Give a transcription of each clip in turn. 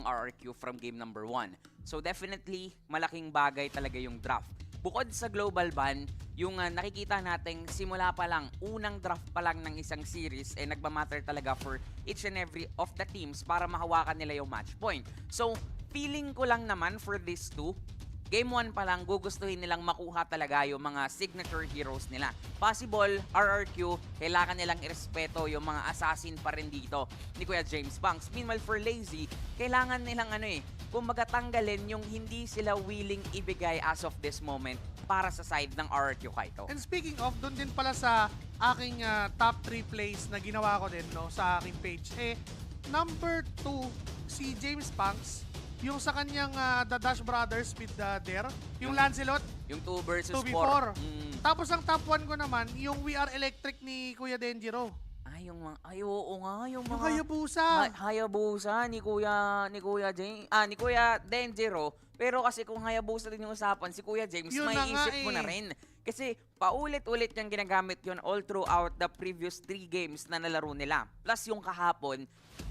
RRQ from game number 1. So definitely, malaking bagay talaga yung draft. Bukod sa global ban, yung nakikita nating simula pa lang, unang draft pa lang ng isang series, nagmamatter talaga for each and every of the teams para mahawakan nila yung match point. So, feeling ko lang naman for these two, Game 1 pa lang, gugustuhin nilang makuha talaga yung mga signature heroes nila. Possible, RRQ, kailangan nilang irespeto yung mga assassin pa rin dito ni Kuya James Banks. Meanwhile, for Lazy, kailangan nilang kung magatanggalin yung hindi sila willing ibigay as of this moment para sa side ng RRQ Kaito. And speaking of, doon din pala sa aking top 3 plays na ginawa ko din no, sa aking page, number 2, si James Banks, yung sa kanyang The Dash Brothers with Dare, yung Lancelot, Yung 2 versus 2v4. 4. Tapos ang top 1 ko naman, yung We Are Electric ni Kuya Denjiro. Oo nga, yung Yung mga Hayabusa. Hayabusa ni Kuya Denjiro. Pero kasi kung Hayabusa din yung usapan, si Kuya James, Yun may na nga isip mo na rin. Kasi paulit-ulit niyang ginagamit yun all throughout the previous 3 games na nalaro nila. Plus yung kahapon,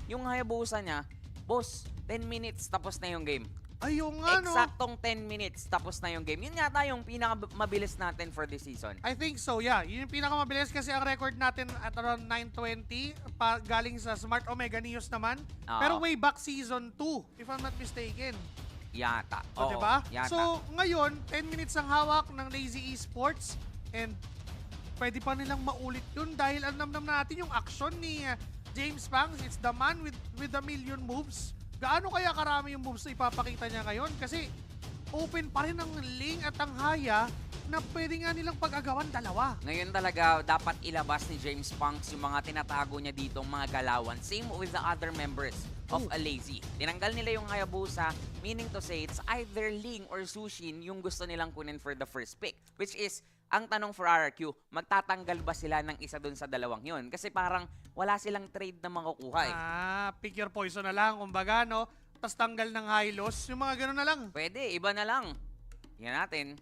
yung Hayabusa niya, boss, 10 minutes tapos na yung game. Ayun nga, no? Eksaktong 10 minutes tapos na yung game. Yun yata yung pinakamabilis natin for this season. I think so, yeah. Yun yung pinakamabilis kasi ang record natin at around 9:20 galing sa Smart Omega News naman. Oo. Pero way back season 2, if I'm not mistaken. Yata. So, Oo, diba? Yata. So, ngayon, 10 minutes ang hawak ng Lazy Esports and pwede pa nilang maulit yun dahil alam natin yung action ni James Banks. It's the man with the million moves. Gaano kaya karami yung moves na ipapakita niya ngayon? Kasi open pa rin ang Ling at ang Haya na pwede nga nilang pag-agawan dalawa. Ngayon talaga, dapat ilabas ni James Banks yung mga tinatago niya ditong mga galawan. Same with the other members of a Lazy. Tinanggal nila yung Hayabusa, meaning to say, it's either Ling or Sushin yung gusto nilang kunin for the first pick. Which is, ang tanong for RRQ, magtatanggal ba sila ng isa dun sa dalawang yun? Kasi parang wala silang trade na makukuha eh. Pick your poison na lang, kumbaga, no? Tapos tanggal ng high loss, yung mga gano'n na lang. Pwede, iba na lang. Yan natin.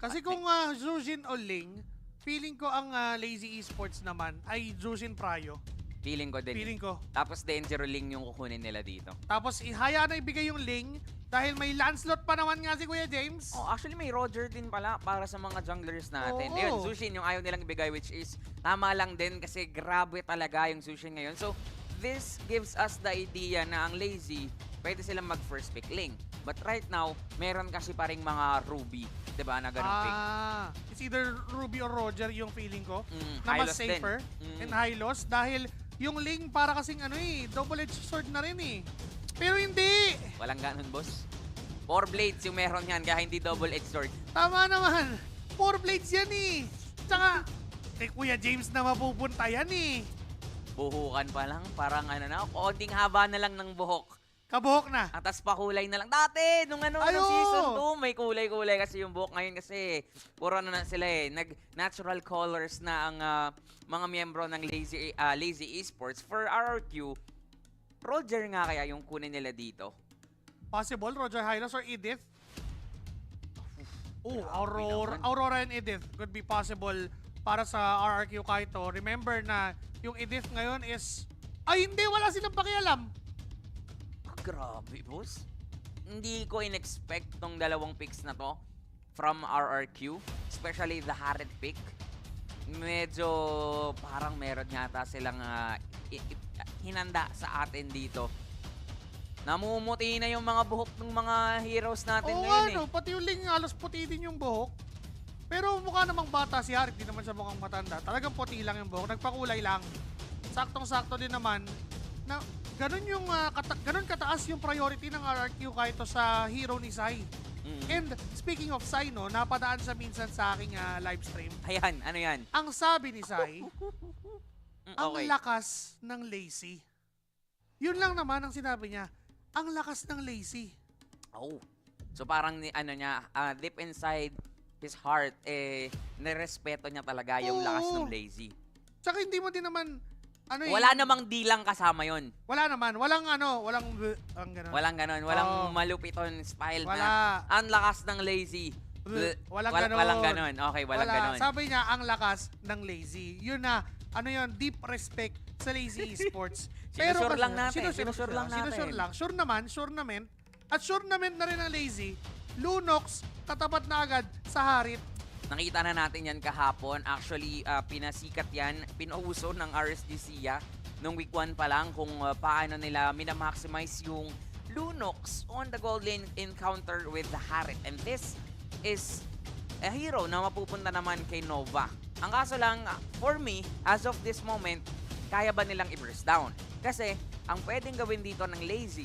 Kasi kung Zujin o Ling, feeling ko ang Lazy Esports naman ay Zujin Prayo. Feeling ko din. Feeling ko. Tapos Danger Ling yung kukunin nila dito. Tapos ihaya na ibigay yung Ling dahil may Lancelot pa naman nga si Kuya James. Oh, actually may Roger din pala para sa mga junglers natin. Oo. Ayun, Zushin yung ayaw nilang ibigay, which is tama lang din kasi grabe talaga yung Zushin ngayon. So, this gives us the idea na ang Lazy, pwede silang mag first pick Ling. But right now, meron kasi pa ring mga Ruby, 'di ba, na ganung pick. It's either Ruby or Roger yung feeling ko na high mas loss din. safer and high loss dahil yung Ling para kasing double-edged sword na rin eh. Pero hindi! Walang ganun, boss. 4 blades yung meron yan, kaya hindi double-edged sword. Tama naman! 4 blades yan eh! Tsaka, Kuya James na mapupunta yan eh! Buhukan pa lang, parang konting haba na lang ng buhok. Kabuhok na! Atas pa kulay na lang. Dati, nung nung season 2, may kulay-kulay kasi yung buhok. Ngayon kasi, puro na sila nag-natural colors na ang mga miyembro ng Lazy Esports. For RRQ, Roger nga kaya yung kunin nila dito. Possible, Roger Hylos or Edith? Aurora and Edith could be possible para sa RRQ Kaito. Remember na yung Edith ngayon is... Ay, hindi! Wala silang pakialam! Grabe, boss. Hindi ko in-expect tong dalawang picks na to from RRQ. Especially the Harit pick. Medyo parang meron yata silang hinanda sa atin dito. Namumuti na yung mga buhok ng mga heroes natin ngayon pati yung Ling halos puti din yung buhok. Pero mukha namang bata si Harit, di naman siya mukhang matanda. Talagang puti lang yung buhok, nagpakulay lang. Saktong-sakto din naman na ganun kataas yung priority ng RRQ kahit sa hero ni Sai. And speaking of Sai, napadaan siya minsan sa aking live stream. Ayan, ano yan? Ang sabi ni Sai, ang Okay. lakas ng Lazy. Yun lang naman ang sinabi niya. Ang lakas ng Lazy. Oh. So parang deep inside his heart, nirespeto niya talaga yung lakas ng Lazy. Tsaka hindi mo din naman, Wala namang dilang kasama yon. Wala naman. Walang ganun. Walang ganon. Walang malupiton style Wala. na ang lakas ng Lazy. Walang ganon. Walang ganon. Okay, walang ganon. Sabi niya, ang lakas ng Lazy. Yun na, ano yon, deep respect sa Lazy Esports. Sinusure kasi- lang natin, sinusure lang natin. Sinusure lang. Sure naman, At sure naman na rin ang Lazy. Lunox, katapat na agad sa Harit. Nakita na natin yan kahapon. Actually, pinasikat yan, pinauso ng RSGC nung week 1 pa lang kung paano nila minamaximize yung Lunox on the gold lane encounter with the Harit. And this is a hero na mapupunta naman kay Nova. Ang kaso lang, for me, as of this moment, kaya ba nilang i-burst down? Kasi, ang pwedeng gawin dito ng Lazy,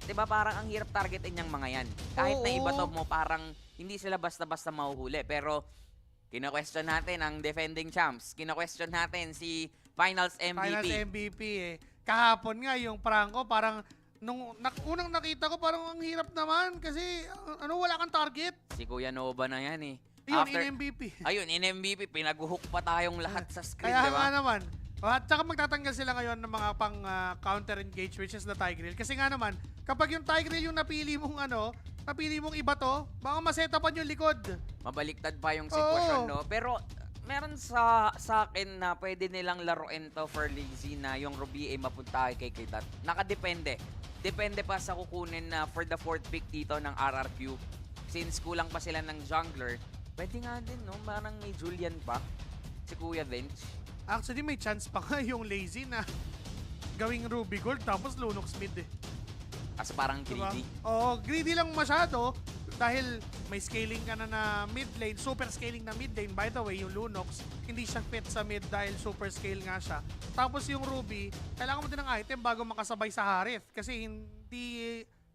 di ba parang ang hirap targetin yung mga yan. Kahit na Oo. ibato mo, parang hindi sila basta-basta mahuhuli. Pero, kina-question natin ang defending champs. Kina-question natin si Finals MVP. Finals MVP eh. Kahapon nga yung Franco, parang nung unang nakita ko, parang ang hirap naman kasi wala kang target. Si Kuya Nova na yan eh. Yun, in-MVP. Ayun, in MVP, pinag-hook pa tayong lahat sa screen, Kaya di ba? nga naman. At saka magtatanggal sila ngayon ng mga pang counter-engage, which is the Tigreal. Kasi nga naman, kapag yung Tigreal yung napili mong iba to, baka masetapan yung likod. Mabaliktad pa yung sitwasyon, Oo. no? Pero meron sa akin na pwede nilang laruin to for Lazy na yung Ruby ay mapunta kay Kidat. Nakadepende. Depende pa sa kukunin na for the 4th pick dito ng RRQ. Since kulang pa sila ng jungler, pwede nga din, no? Parang may Julian pa. Si Kuya Vince. Actually, may chance pa nga yung Lazy na gawing Ruby Gold tapos Lunox mid eh. Kasi parang Diba? greedy. Oo, greedy lang masyado dahil may scaling ka na mid lane, super scaling na mid lane. By the way, yung Lunox, hindi siya fit sa mid dahil super scale nga siya. Tapos yung Ruby, kailangan mo din ng item bago makasabay sa Harith kasi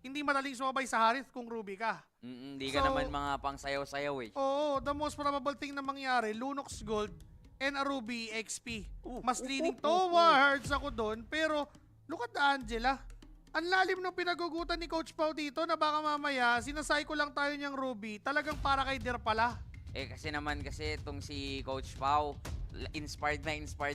hindi madaling sumabay sa Harith kung Ruby ka. Hindi ka So, naman mga pang sayaw-sayaw eh. Oo, the most probable thing na mangyari, Lunox Gold and a Ruby XP. Mas leaning towards ako doon, pero look at the Angela. Ang lalim ng pinagugutan ni Coach Pau dito na baka mamaya, sinasay ko lang tayo niyang Ruby, talagang para kay Der pala. Kasi itong si Coach Pau, inspired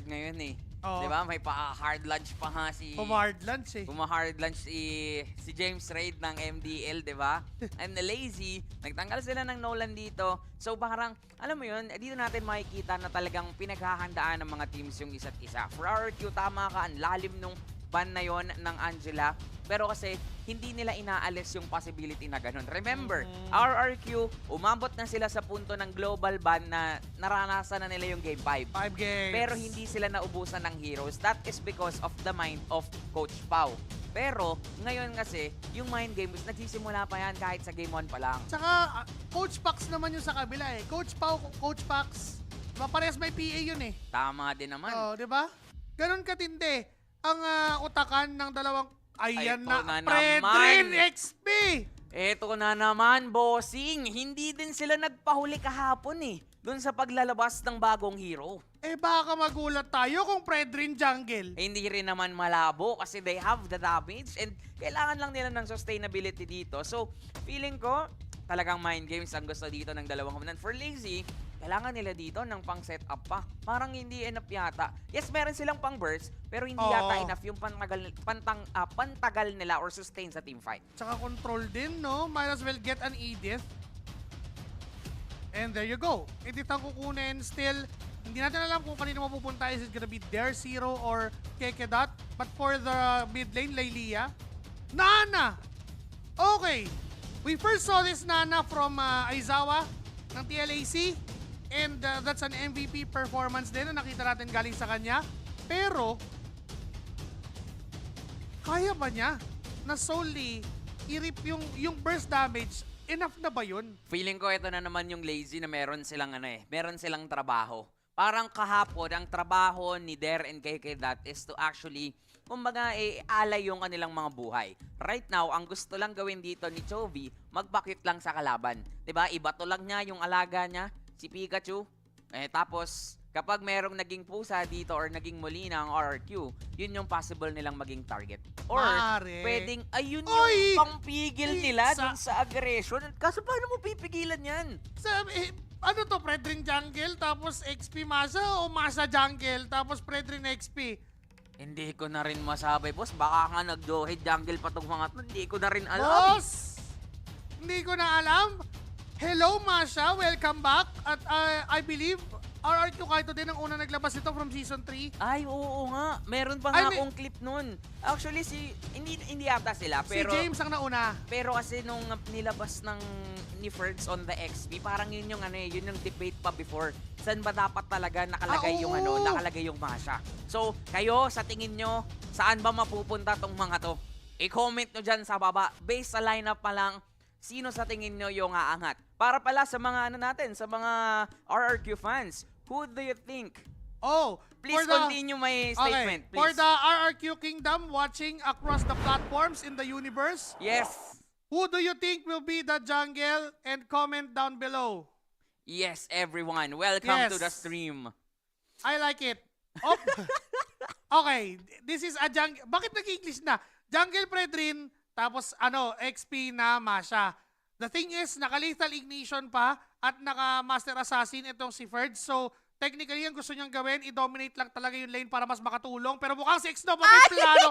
ngayon eh. Oo. 'Di ba? May pa-hard lunch pa nga si Pumahard lunch eh. Puma-hard lunch si James Raid ng MDL, 'di ba? And the Lazy, nagtanggal sila ng Nolan dito. So parang alam mo 'yun, dito natin makikita na talagang pinaghahandaan ng mga teams yung isa't isa. For RRQ, tama ka, ang lalim nung ban na 'yon ng Angela. Pero kasi hindi nila inaalis yung possibility na ganun. Remember, RRQ, umabot na sila sa punto ng global ban na naranasan na nila yung Game 5. 5 games. Pero hindi sila naubusan ng heroes. That is because of the mind of Coach Pau. Pero ngayon kasi, yung mind games, nagsisimula pa yan kahit sa Game 1 pa lang. Tsaka, Coach Pax naman yung sa kabila eh. Coach Pau, Coach Pax, parehas may PA yun eh. Tama din naman. Oo, di ba? Ganon katindi ang utakan ng dalawang. Ayan Ito na, na Predrin naman. XP! Eto na naman, bossing. Hindi din sila nagpahuli kahapon eh. Doon sa paglalabas ng bagong hero. Baka magulat tayo kung Predrin jungle. Hindi rin naman malabo kasi they have the damage and kailangan lang nila ng sustainability dito. So, feeling ko, talagang mind games ang gusto dito ng dalawang komandan. For Lazy, kailangan nila dito ng pang setup pa. Parang hindi enough yata. Yes, meron silang pang burst, pero hindi yata enough yung pantagal nila or sustain sa team fight. Tsaka control din, no? Might as well get an Edith. And there you go. Edith ang kukunin. Still, hindi natin alam kung kanino mapupunta. Is it gonna be Der Zero or Kekedat? But for the mid lane, Lailia. Nana! Okay. We first saw this Nana from Aizawa ng TLAC. And that's an MVP performance din na nakita natin galing sa kanya. Pero, kaya ba niya na solely i-rip yung burst damage? Enough na ba yun? Feeling ko ito na naman yung Lazy na meron silang meron silang trabaho. Parang kahapon, ang trabaho ni Der and KK is to actually, kumbaga, alay yung kanilang mga buhay. Right now, ang gusto lang gawin dito ni Chovy, magpakit lang sa kalaban. 'Di ba? Ibato lang niya yung alaga niya, si Pikachu. Tapos, kapag merong naging pusa dito or naging Molina ang RRQ, yun yung possible nilang maging target. Or, Maaari. pwedeng, ayun Oy! yung pangpigil nila Sa- dun sa aggression. Kaso paano mo pipigilan yan? Ano to, Predrin Jungle, tapos XP Masa o Masa Jungle, tapos Predrin XP? Hindi ko na rin masabi, boss. Baka nga nag-dohid jungle pa tong mga to. Hindi ko na rin alam. Boss! Hindi ko na alam. Hello, Masha. Welcome back. At I believe RRQ Kaito din ang una naglabas ito from Season 3. Ay, oo nga. Meron pa Ay, nga may- akong clip nun. Actually, hindi yata sila. Pero, Si James ang nauna. pero kasi nung nilabas ni Ferds on the XP, parang yun yung yun yung debate pa before. Saan ba dapat talaga nakalagay yung oo. nakalagay yung Masha? So, kayo sa tingin nyo, saan ba mapupunta tong mga to? I-comment nyo dyan sa baba. Based sa lineup pa lang, sino sa tingin nyo yung aangat? Para pala sa mga natin, sa mga RRQ fans, who do you think? Oh, Please continue my statement, For please. the RRQ Kingdom watching across the platforms in the universe, Yes. who do you think will be the jungle? And comment down below. Yes, everyone. Welcome to the Yes. stream. I like it. Oh. Okay, this is a jungle. Bakit nag-English na? Jungle Predrin, tapos XP na Masha. The thing is, naka-lethal ignition pa at naka-master assassin itong si Ferd. So, technically, ang gusto niyang gawin, i-dominate lang talaga yung lane para mas makatulong. Pero mukhang si X-Nova may plano.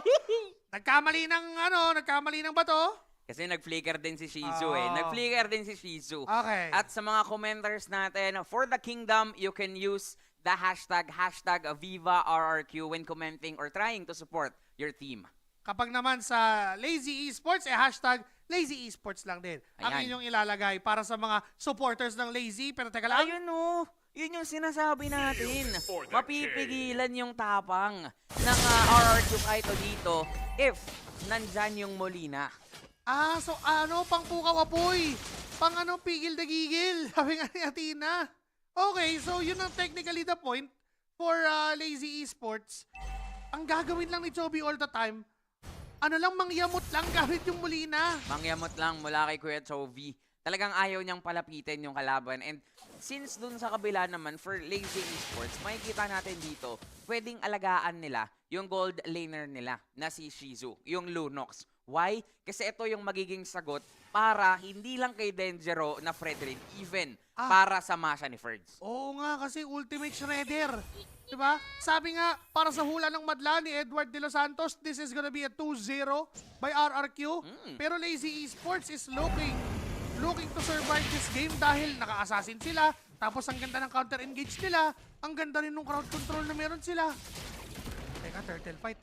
Nagkamali ng bato. Kasi nag-flicker din si Shizu eh. Oo. Nag-flicker din si Shizu. Okay. At sa mga commenters natin, for the kingdom, you can use the hashtag #VivaRRQ when commenting or trying to support your team. Kapag naman sa Lazy Esports, hashtag Lazy Esports lang din. Ang Ayan. inyong ilalagay para sa mga supporters ng Lazy. Pero teka lang. Ayun o. Yun yung sinasabi natin. Mapipigilan yung tapang ng RRQ Kaito dito if nandyan yung Molina. So pang pukaw apoy. Pang pigil na gigil. Sabi nga ni Athena. Okay, so yun ang technically the point for Lazy Esports. Ang gagawin lang ni Chobi all the time, mangyamot lang gamit yung Molina. Mangyamot lang mula kay Kuya Chovy. Talagang ayaw niyang palapitin yung kalaban. And since dun sa kabila naman, for Lazy Esports, makikita natin dito, pwedeng alagaan nila yung gold laner nila na si Shizu, yung Lunox. Why? Kasi ito yung magiging sagot para hindi lang kay Denjero na Fredrin, even para sa Masha ni Ferds. Oo nga, kasi Ultimate Shredder. Diba? Sabi nga, para sa hula ng madla ni Edward De Los Santos, this is gonna be a 2-0 by RRQ. Pero Lazy Esports is looking to survive this game dahil naka-assassin sila. Tapos ang ganda ng counter-engage nila. Ang ganda rin ng crowd control na meron sila. Teka, turtle fight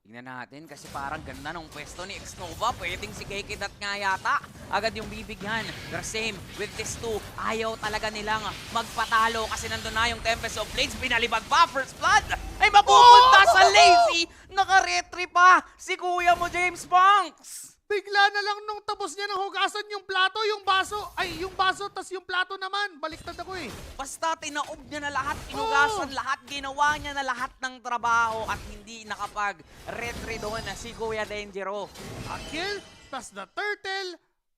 Tingnan natin kasi parang ganda ng pwesto ni X-Nova. Pwedeng si Kekidat nga yata. Agad yung bibigyan. Pero same with this two. Ayaw talaga nilang magpatalo kasi nandun na yung Tempest of Blades. Binalibag pa. First Blood ay mapupunta sa Lazy. Naka-retry pa si kuya mo, James Banks. Bigla na lang nung tapos niya ng hugasan yung plato, yung baso, tas yung plato naman. Baliktad ako eh. Basta tinaob niya na lahat, inugasan lahat, ginawa niya na lahat ng trabaho at hindi nakapag-retry doon na si Kuya Denjero. A kill, tas the turtle,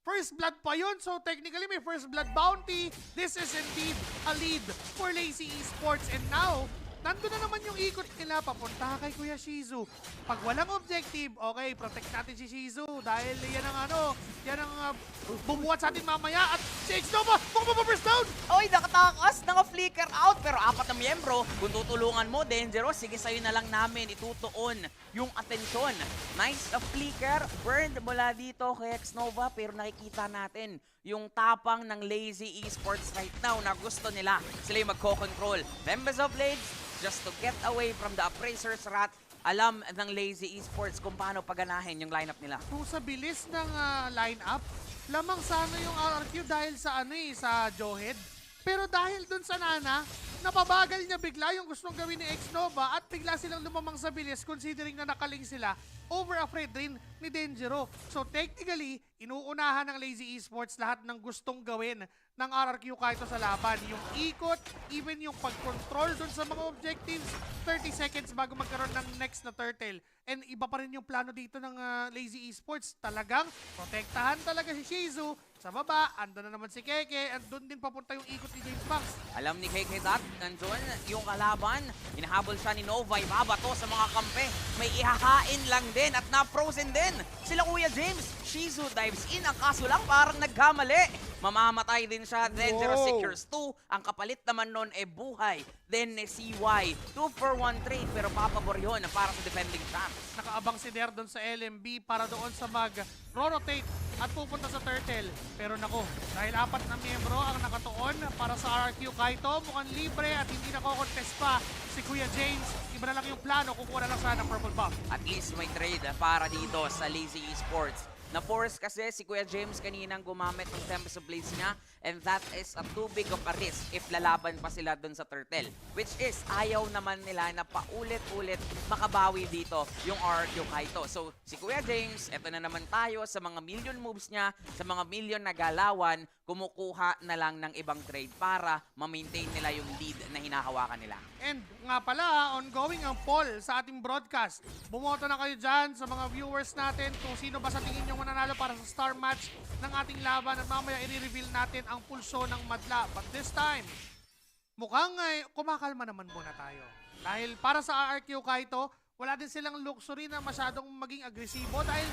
first blood pa yun. So technically may first blood bounty. This is indeed a lead for Lazy Esports. And now, nandun na naman yung ikot nila papunta kay Kuya Shizu. Pag walang objective, okay, protect natin si Shizu dahil yan ang bumuhat sa atin mamaya at si X-Nova, first down! Oy, nakatakas, naka-flicker out, pero apat na miyembro. Kung tutulungan mo, Denjero, sige sa'yo na lang namin itutuon yung atensyon. Nice flicker, burned mula dito kay X-Nova, pero nakikita natin yung tapang ng Lazy Esports right now na gusto nila. Sila yung magko-control. Members of Blades, just to get away from the Appraiser's Wrath, alam ng Lazy Esports kung paano paganahin yung lineup nila. Kung sa bilis ng lineup, lamang sana yung RRQ dahil sa sa Johead. Pero dahil dun sa Nana, napabagal niya bigla yung gustong gawin ni X-Nova at bigla silang lumamang sa bilis considering na nakaling sila over a Fredrin ni Denjero. So technically, inuunahan ng Lazy Esports lahat ng gustong gawin ng RRQ kahit sa laban. Yung ikot, even yung pag-control dun sa mga objectives, 30 seconds bago magkaroon ng next na turtle. And iba pa rin yung plano dito ng Lazy Esports. Talagang protektahan talaga si Shizu. Sa baba, ando na naman si Keke at doon din papunta yung ikot ni James Banks. Alam ni KK Dot, nandun yung kalaban, hinahabol siya ni Nova, ibabato sa mga kampe. May ihahain lang din at na-frozen din. Sila Kuya James, Shizu dives in, ang kaso lang parang nagkamali. Mamamatay din siya, Denjero secures 2. Ang kapalit naman nun buhay. Then CY, 2-for-1 trade pero papabor yun para sa defending champs. Nakaabang si Der doon sa LMB para doon sa mag-rotate at pupunta sa Turtle. Pero nako, dahil 4 na miyembro ang nakatuon para sa RQ Kaito, mukhang libre at hindi nako-contest pa si Kuya James. Iba na lang yung plano, kukuha na lang sana ng purple buff. At least may trade para dito sa Lazy Esports. Na-force kasi si Kuya James kaninang gumamit ng Tempest of Blades niya, and that is a too big of a risk if lalaban pa sila dun sa Turtle. Which is, ayaw naman nila na paulit-ulit makabawi dito yung RQ Kaito. So, si Kuya James, eto na naman tayo sa mga million moves niya, sa mga million na galawan, kumukuha na lang ng ibang trade para ma-maintain nila yung lead na hinahawakan nila. And nga pala, ongoing ang poll sa ating broadcast. Bumoto na kayo dyan sa mga viewers natin kung sino ba sa tingin nyo mananalo para sa star match ng ating laban at mamaya i-reveal natin ang pulso ng madla. But this time, mukhang kumakalma naman muna tayo. Dahil para sa RQ Kaito, wala din silang luxury na masyadong maging agresibo dahil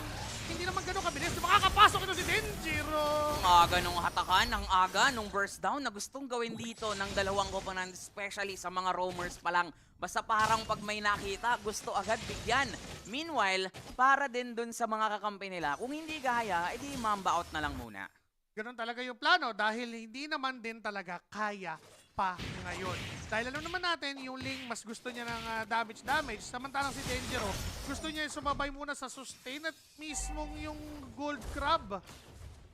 hindi naman ganun kabilis. Makakapasok ito si Denjiro! Ang aga nung hatakan, ang aga nung burst down na gustong gawin dito ng dalawang koponan, especially sa mga roamers pa lang. Basta parang pag may nakita, gusto agad bigyan. Meanwhile, para din dun sa mga kakampi nila, kung hindi gaya, edi mamba out na lang muna. Ganun talaga yung plano dahil hindi naman din talaga kaya pa ngayon. Dahil alam naman natin, yung Ling mas gusto niya ng damage. Samantalang si Denjiro, gusto niya sumabay muna sa sustain at mismong yung gold crab.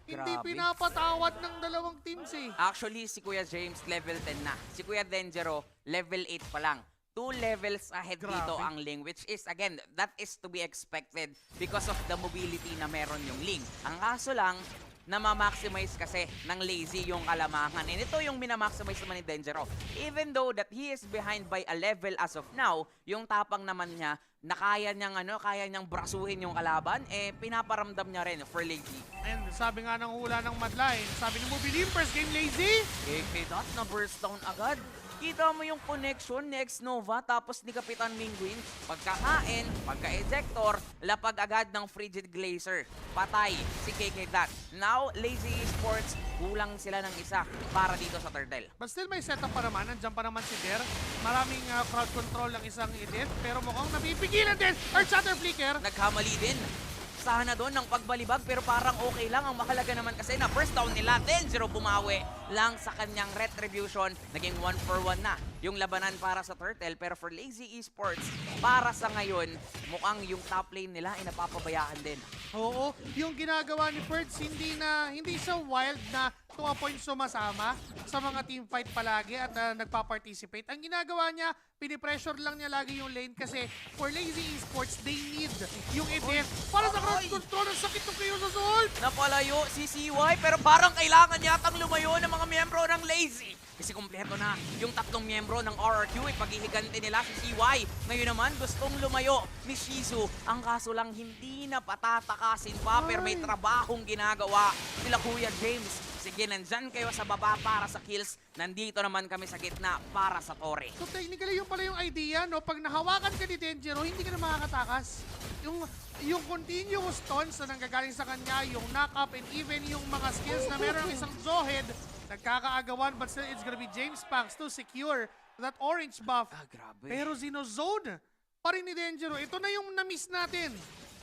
Hindi Grabe. pinapatawad ng dalawang teams eh. Actually, si Kuya James level 10 na. Si Kuya Denjiro level 8 pa lang. 2 levels ahead Grabe. dito ang Ling, which is, again, that is to be expected because of the mobility na meron yung Ling. Ang kaso lang, na-maximize kasi ng Lazy yung kalamahan. And ito yung minamaximize naman ni Denjiro. Even though that he is behind by a level as of now, yung tapang naman niya na kaya niyang brasuhin yung kalaban, pinaparamdam niya rin for Lazy. And sabi nga ng hula ng Madline, sabi ni Mobilim, first game Lazy. KK Dot na burst down agad. Kita mo yung connection ni X-Nova tapos ni Kapitan Minguin. Pagkakain, pagka-ejector, lapag agad ng Frigid Glacier. Patay si KK Dot. Now, Lazy Esports, kulang sila ng isa para dito sa Turtle. But still may setup pa naman, nandiyan pa naman si Der. Maraming crowd control ng isang edit, pero mukhang napipigilan din. Earth Shatter Flicker. Nagkamali din. Sana doon ng pagbalibag pero parang okay lang. Ang mahalaga naman kasi na first down nila, Denjiro bumawi lang sa kanyang retribution. Naging 1-for-1 na yung labanan para sa Turtle. Pero for Lazy Esports, para sa ngayon, mukhang yung top lane nila ay napapabayaan din. Oo, yung ginagawa ni Ferds, hindi siya wild na to a point sumasama sa mga team fight palagi at nagpa-participate. Ang ginagawa niya, pinipressure lang niya lagi yung lane kasi for Lazy Esports, they need yung event para sa crowd control. Ang sakit ng kayo sa Salt! Napalayo si CY pero parang kailangan yatang lumayo ng mga miyembro ng Lazy. Kasi kumpleto na yung tatlong miyembro ng RRQ ay paghihiganti nila si CY. Ngayon naman gustong lumayo ni Shizu. Ang kaso lang hindi na patatakasin pa pero may trabahong ginagawa sila Kuya James. Sige, nandyan kayo sa baba para sa kills. Nandito naman kami sa gitna para sa tore. So technically yung pala yung idea, no? Pag nahawakan ka ni Denjiro, hindi ka na makakatakas. Yung continuous taunts na nanggagaling sa kanya, yung knock-up and even yung mga skills na meron ng isang Zohead, nagkakaagawan, but still it's gonna be James Pangs to secure that orange buff. Grabe. Pero Zinozone pa rin ni Denjiro. Ito na yung na-miss natin.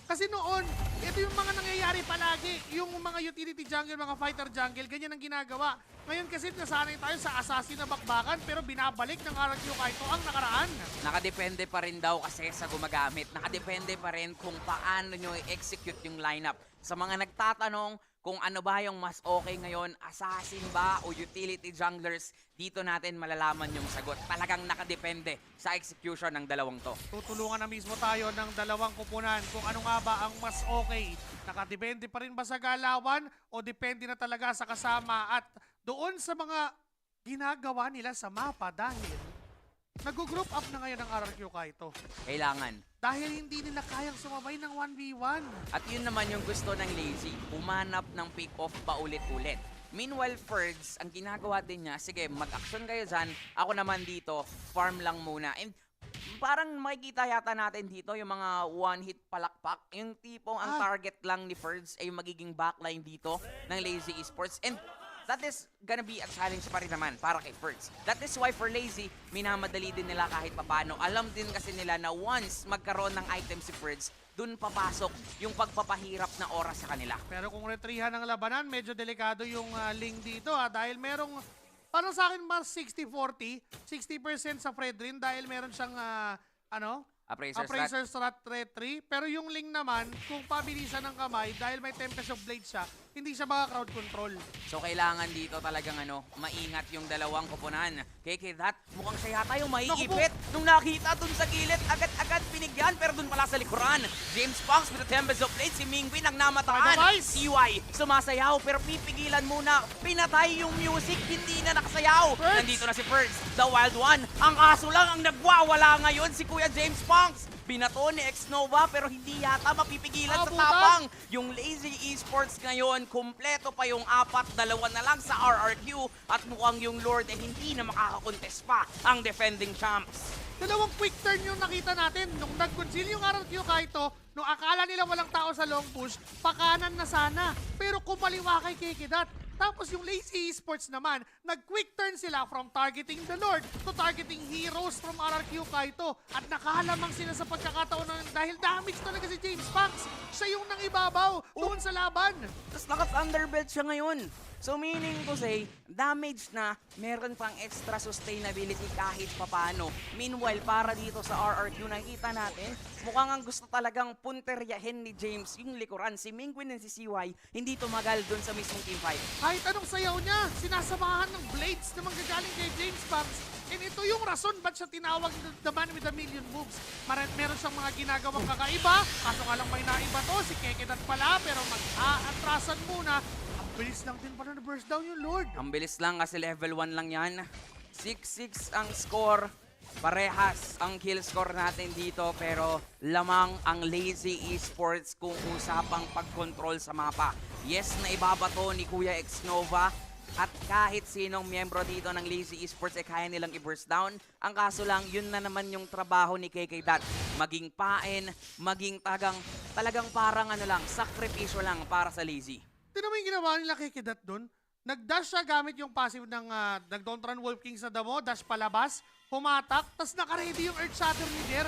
Kasi noon, ito yung mga nangyayari palagi. Yung mga utility jungle, mga fighter jungle, ganyan ang ginagawa. Ngayon kasi nasanay tayo sa assassin na bakbakan pero binabalik ng RQ Kaito ang nakaraan. Nakadepende pa rin daw kasi sa gumagamit. Nakadepende pa rin kung paano nyo i-execute yung lineup. Sa mga nagtatanong kung ano ba yung mas okay ngayon, assassin ba o utility junglers, dito natin malalaman yung sagot. Talagang nakadepende sa execution ng dalawang to. Tutulungan na mismo tayo ng dalawang kupunan kung ano nga ba ang mas okay. Nakadepende pa rin ba sa galawan o depende na talaga sa kasama at doon sa mga ginagawa nila sa mapa dahil nag-group up na ngayon ang RRQ Kaito. Kailangan. Dahil hindi nila kayang sumabay ng 1v1. At yun naman yung gusto ng Lazy, umanap ng pick-off pa ulit-ulit. Meanwhile, Ferds, ang ginagawa din niya, sige, mag-action kayo dyan, ako naman dito, farm lang muna. And parang makikita yata natin dito yung mga one-hit palakpak, yung tipong ang target lang ni Ferds ay yung magiging backline dito ng Lazy Esports. And that is gonna be a challenge pa rin naman para kay Ferds. That is why for Lazy, minamadali din nila kahit papano. Alam din kasi nila na once magkaroon ng item si Ferds, dun papasok yung pagpapahirap na oras sa kanila. Pero kung retrihan ng labanan, medyo delikado yung Ling dito dahil merong, parang sa akin mas 60-40, 60% sa Fredrin dahil meron siyang Appraiser's Strat Red 3. Pero yung Ling naman, kung pabilisan ng kamay, dahil may Tempest of Blade siya, hindi siya crowd control. So kailangan dito talagang maingat yung dalawang koponan. That, mukhang siya yata yung maiipit. Nung nakita dun sa gilid, agad-agad binigyan. Pero dun pala sa likuran, James Punks with the Tempest of Blade, si Mingwin ang namataan. Otherwise, CY sumasayaw pero pipigilan muna. Pinatay yung music, hindi na nakasayaw. Ferds! Nandito na si Ferds, the wild one. Ang aso lang ang nagwawala ngayon, si Kuya James Punks. Binato ni Xnova pero hindi yata mapipigilan sa Abutan! tapang. Yung Lazy Esports ngayon, kumpleto pa yung 4, 2 na lang sa RRQ at mukhang yung Lord hindi na makakakontest pa ang defending champs. Dalawang quick turn yung nakita natin. Nung nag-conceal yung RRQ Kaito, nung akala nila walang tao sa long push, pakanan na sana. Pero kumaliwa kay Kekedat. Tapos yung Lazy Esports naman, nag-quick turn sila from targeting the Lord to targeting heroes from RRQ Kaito. At nakahalamang sila sa pagkakataon dahil damage talaga si James Punks. Siya yung nangibabaw doon sa laban. Tapos naka-thunderbelt siya ngayon. So meaning to say, damage na, meron pang extra sustainability kahit papano. Meanwhile, para dito sa RRQ, nakikita natin, mukhang ang gusto talagang punteryahin ni James yung likuran. Si Mingwin and si CY, hindi tumagal dun sa mismong teamfight. Kahit anong sayaw niya, sinasamahan ng blades na manggagaling kay James Punks. And ito yung rason ba't siya tinawag the man with a million moves. Meron siyang mga ginagawang kakaiba, kaso nga lang may naiba to, si Kekedat pala, pero mag-aatrasan muna. Ang bilis lang din pala na burst down yung Lord. Ang bilis lang kasi level 1 lang yan. 6-6 ang score. Parehas ang kill score natin dito pero lamang ang Lazy Esports kung usapang pag-control sa mapa. Yes, na ibabato ni Kuya Xnova at kahit sinong miyembro dito ng Lazy Esports kaya nilang i-burst down. Ang kaso lang, yun na naman yung trabaho ni KKDat. Maging pain, maging talagang parang sakripisyo lang para sa Lazy. Tignan mo yung ginawa nila kay Kekedat doon. Nag-dash siya gamit yung passive ng nag-don't run Wolf King sa damo, dash palabas, humatak, tas naka-ready yung Earth Shatter ni Der.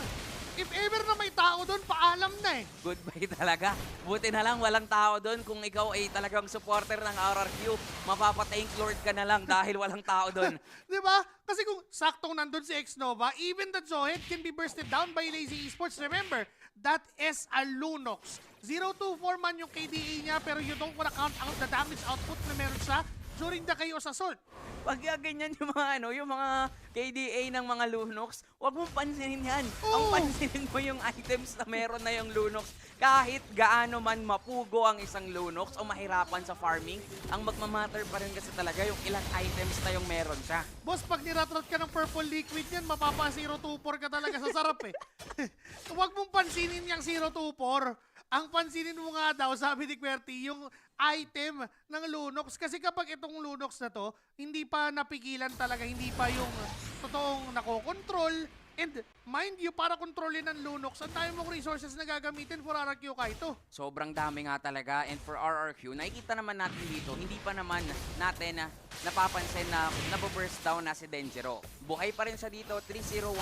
If ever na may tao doon, paalam na eh. Goodbye talaga. Buti na lang walang tao doon. Kung ikaw ay talagang supporter ng RRQ, mapapa-tank lord ka na lang dahil walang tao doon. Di ba? Kasi kung saktong nandun si Xnova, even the Zohead can be bursted down by Lazy Esports. Remember, that is a Lunox. 0-2-4 man yung KDA niya, pero you don't wanna count out the damage output na meron siya during the Chaos Assault. Pag ganyan yung mga yung mga KDA ng mga Lunox, huwag mong pansinin yan. Ang Oo. pansinin mo yung items na meron na yung Lunox. Kahit gaano man mapugo ang isang Lunox o mahirapan sa farming, ang magmamatter pa rin kasi talaga yung ilang items na yung meron siya. Boss, pag niratrot ka ng purple liquid yan, mapapa 0-2-4 ka talaga sa sarap eh. Huwag mong pansinin yung 0-2-4. Ang pansinin mo nga daw, sabi ni QWERTY, yung item ng Lunox. Kasi kapag itong Lunox na to, hindi pa napigilan talaga, hindi pa yung totoong nakokontrol. And mind you, para kontrolin ng Lunox, ang dami mong resources na gagamitin for RRQ Kaito. Sobrang dami nga talaga. And for RRQ, nakikita naman natin dito, hindi pa naman natin napapansin na nababurst down na si Denjiro. Buhay pa rin siya dito, 301.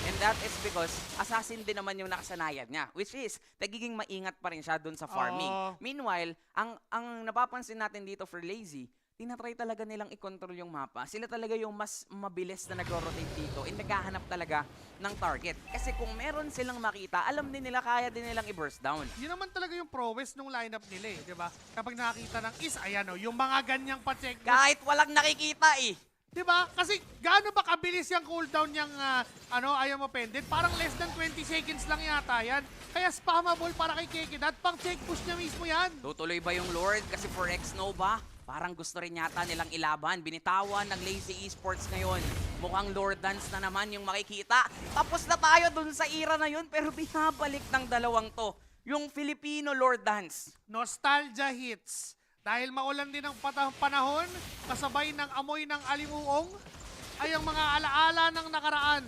And that is because assassin din naman yung nakasanayan niya. Which is, nagiging maingat pa rin siya dun sa farming. Oo. Meanwhile, ang napapansin natin dito for Lazy, tinatry talaga nilang i-control yung mapa. Sila talaga yung mas mabilis na nag-rotate dito and naghahanap talaga ng target. Kasi kung meron silang makita, alam din nila, kaya din nilang i-burst down. Yun naman talaga yung prowess nung lineup nila eh, di ba? Kapag nakakita ng ayan o, yung mga ganyang pa-check. Kahit walang nakikita eh. Di ba? Kasi gaano ba kabilis yung cooldown niyang I am offended? Parang less than 20 seconds lang yata yan. Kaya spammable para kay Kekedat. Pang check push niya mismo yan. Tutuloy ba yung Lord? Kasi for Xnova, parang gusto rin yata nilang ilaban. Binitawan ng Lazy Esports ngayon. Mukhang Lord Dance na naman yung makikita. Tapos na tayo dun sa era na yun, pero binabalik ng dalawang to. Yung Filipino Lord Dance. Nostalgia hits. Dahil maulan din ang panahon, kasabay ng amoy ng alimuong, ay ang mga alaala ng nakaraan.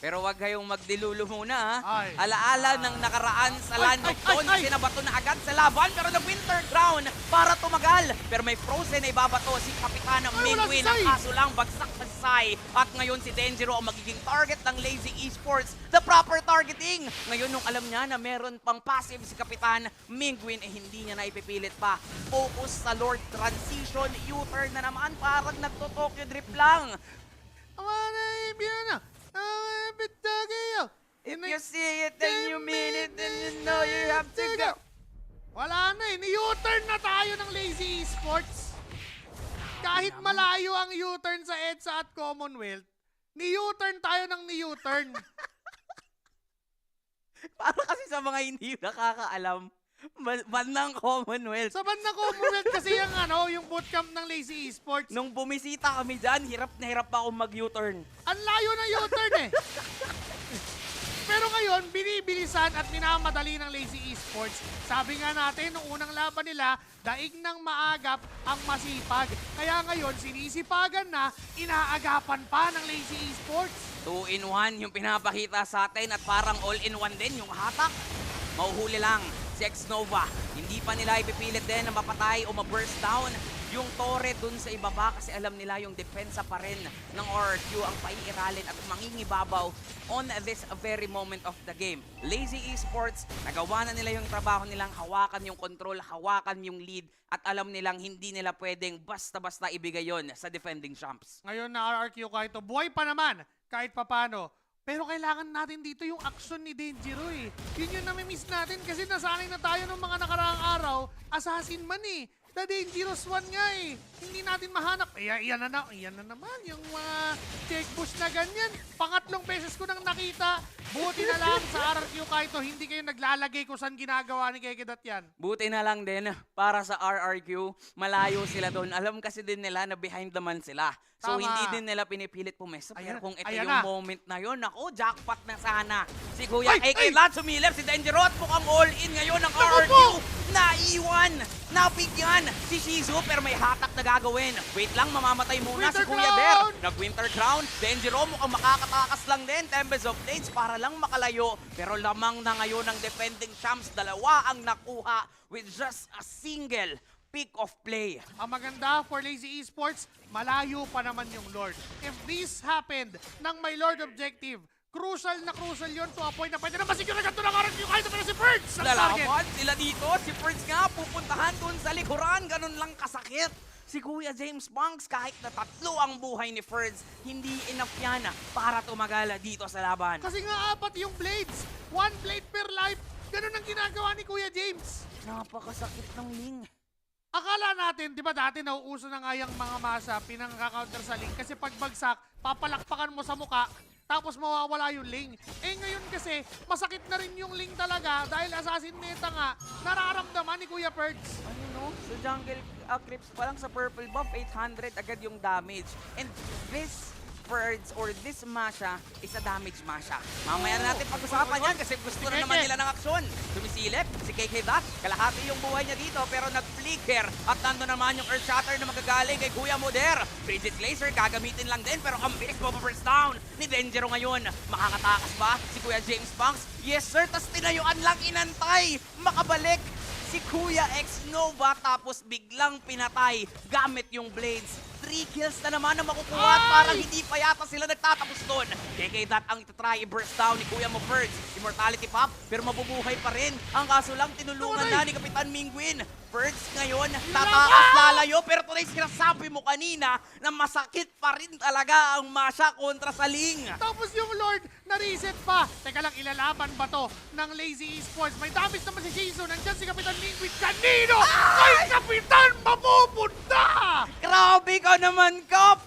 Pero wag kayong magdilulo muna ha. Ay. Alaala ng nakaraan sa Land of Dawn. ay. Sinabato na agad sa laban pero nag-Winter Crown para tumagal. Pero may frozen na ibabato si Kapitana Ay, wala Mingwin. si Ang Sai. kaso lang bagsak sa Sai. At ngayon si Denjiro ang magiging target ng Lazy Esports. The proper targeting! Ngayon nung alam niya na meron pang passive si Kapitan Mingwin, hindi niya na ipipilit pa. Focus sa Lord Transition, U-turn na naman, parang nagto-Tokyo Drip lang. If you see it, then you mean it, then you know you have to go. Wala na ni-U-turn na tayo ng Lazy Esports. Kahit malayo ang U-turn sa EDSA at Commonwealth, ni-U-turn tayo ng ni-U-turn. Para kasi sa mga hindi nakakaalam, bandang Commonwealth. Sa bandang Commonwealth kasi yung bootcamp ng Lazy Esports. Nung bumisita kami dyan, hirap na hirap pa akong mag-U-turn. Ang layo ng U-turn eh. Pero ngayon, binibilisan at minamadali ng Lazy Esports. Sabi nga natin, nung unang laban nila, daig ng maagap ang masipag. Kaya ngayon, sinisipagan na, inaagapan pa ng Lazy Esports. 2-in-1 yung pinapakita sa atin at parang all-in-one din yung hatak. Mauhuli lang si Xnova. Hindi pa nila ipipilit din na mapatay o ma-burst down yung Torre dun sa ibaba kasi alam nila yung depensa pa rin ng RRQ ang paiiralin at mangingibabaw on this very moment of the game. Lazy Esports, nagawa na nila yung trabaho nilang hawakan yung control, hawakan yung lead at alam nilang hindi nila pwedeng basta-basta ibigay yon sa defending champs. Ngayon na RRQ kahit buhay pa naman, kahit papano. Pero kailangan natin dito yung action ni Denjiro eh. Yun yung nami-miss natin kasi nasanay na tayo ng mga nakaraang araw, assassin man eh. The Dangerous One nga eh. Hindi natin mahanap. Iyan na naman yung mga check push na ganyan. Pangatlong beses ko nang nakita. Buti na lang sa RRQ kahit hindi kayo naglalagay kung saan ginagawa ni Kekedat yan. Buti na lang din para sa RRQ, malayo sila doon. Alam kasi din nila na behind naman sila. So Tama. hindi din nila pinipilit pumesa. Pero Ayan, kung ito ayan yung na. moment na yun, ako, jackpot na sana. Si Kuya Ay, Kekedat sumilip, si Denjiro at mukhang all-in ngayon ng Naku RRQ. po! Naiwan! Nabigyan si Shizu pero may hatak na gagawin. Wait lang, mamamatay muna si Winter Kuya Crown! Bear. Nag-Winter Crown. Denjiro mukhang makakatakas lang din. Tempest of Blades para lang makalayo. Pero lamang na ngayon ng defending champs. Dalawa ang nakuha with just a single pick of play. Ang maganda for Lazy Esports, malayo pa naman yung Lord. If this happened ng may Lord objective, crucial yun to a point na pwede na masiguro agad ito ng RRQ kahit na si Ferds ang target. Lalaban sila dito. Si Ferds nga pupuntahan dun sa likuran. Ganun lang kasakit. Si Kuya James Banks, kahit na 3 ang buhay ni Ferds, hindi enough yan para tumagala dito sa laban. Kasi nga 4 yung blades. 1 blade per life. Ganun ang ginagawa ni Kuya James. Napakasakit ng Ling. Akala natin, di ba dati nauuso na nga yung mga masa, pinang-counter sa Ling. Kasi pag bagsak, papalakpakan mo sa muka, tapos mawawala yung Ling. Eh ngayon kasi, masakit na rin yung Ling talaga dahil assassin meta nga, nararamdaman ni Kuya Ferds. Ano no? Sa jungle creeps pa lang sa purple buff, 800 agad yung damage. And this Ferds or this Masha is a damage Masha. Mamaya na natin pag-usapan yan kasi gusto na naman nila ng aksyon. Sumisilip, si Kekedat, kalahati yung buhay niya dito pero nag-flicker at nando naman yung Earth Shatter na magagaling kay Kuya Moder. Frigid Glacier gagamitin lang din pero ang bilis mo first down ni Denjiro ngayon. Makakatakas ba si Kuya James Banks? Yes sir, tas tinayuan lang inantay. Makabalik si Kuya Xnova tapos biglang pinatay gamit yung blades. 3 kills na naman ang makukuha at parang hindi pa yata sila nagtatapos doon. Kekedat ang itatry i-burst down ni Kuya Mo Ferds. Immortality Pop pero mabubuhay pa rin. Ang kaso lang tinulungan na ni Kapitan Mingwin. Ferds ngayon tatakas lalayo pero tunay sinasabi mo kanina na masakit pa rin talaga ang Masha kontra sa Ling. Tapos yung Lord, na-reset pa. Teka lang, ilalaban ba to ng Lazy Esports? May damage naman si Shizu. Nandyan si Kapitan Mingwin. Kanino? Kay Kapitan mapupunta! Grabe ka naman, Kap!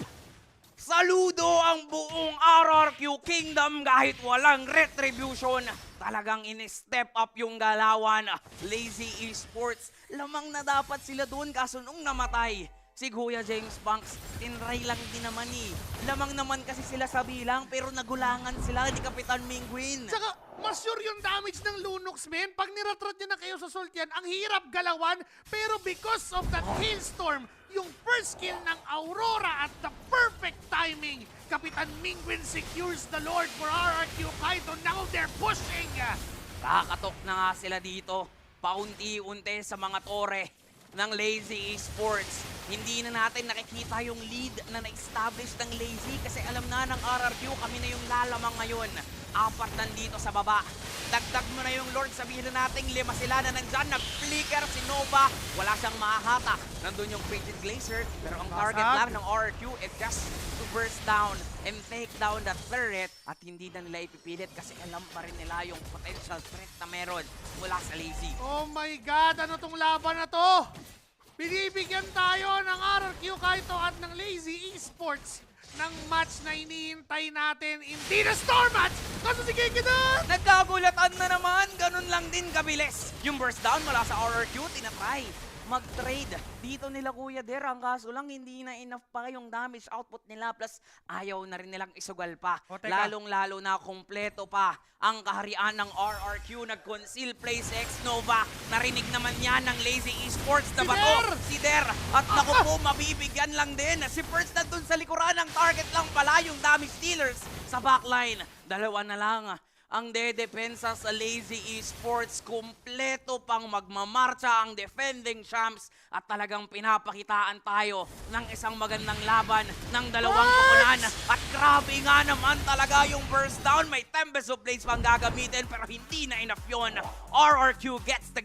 Saludo ang buong RRQ Kingdom kahit walang retribution. Talagang in-step up yung galawan. Lazy Esports, lamang na dapat sila doon kaso nung namatay si Kuya James Banks, tinry lang din naman eh. Lamang naman kasi sila sa bilang pero nagulangan sila ni Kapitan Mingwin. Tsaka, mas sure yung damage ng Lunox, men. Pag niratrat niya na kayo sa Sultian, ang hirap galawan. Pero because of that hailstorm, yung first kill ng Aurora at the perfect timing, Kapitan Mingwin secures the Lord for RRQ Kaito. Now they're pushing! Kakatok na nga sila dito, paunti-unti sa mga tore ng Lazy Esports. hindi na natin nakikita yung lead na na-establish ng Lazy kasi alam na ng RRQ kami na yung lalamang ngayon. 4 nandito sa baba. Dagdag mo na yung Lord, sabihin na natin 5 sila na nandyan. Nag-flicker si Nova, wala siyang mahahatak. Nandun yung Fated Glacier, pero ang target lang ng RRQ is just to burst down and take down that turret at hindi na nila ipipilit kasi alam pa rin nila yung potential threat na meron mula sa Lazy. Oh my God! Ano tong laban na to? Binibigyan tayo ng RRQ Kaito at ng Lazy Esports ng match na inihintay natin. Hindi na Storm match! Kaso si Kikidad! Nagkagulatan na naman, ganun lang din kabilis. Yung burst down mula sa RRQ, tinatry mag-trade dito nila Kuya Der. Ang kaso lang, hindi na enough pa yung damage output nila. Plus, ayaw na rin nilang isugal pa. O, teka. Lalong-lalo na kumpleto pa ang kaharian ng RRQ. Nag-conceal place X Nova. Narinig naman yan ng Lazy Esports na Si bato. Der! Si Der! At naku po, mabibigyan lang din. Si First nandun sa likuran ng target lang pala yung damage dealers sa backline. 2 na lang ang dedepensa sa Lazy Esports. Kumpleto pang magmamarcha ang defending champs at talagang pinapakitaan tayo ng isang magandang laban ng 2 koponan. At grabe nga naman talaga yung burst down. May Tempest of Blades pang gagamitin pero hindi na enough yun. RRQ gets the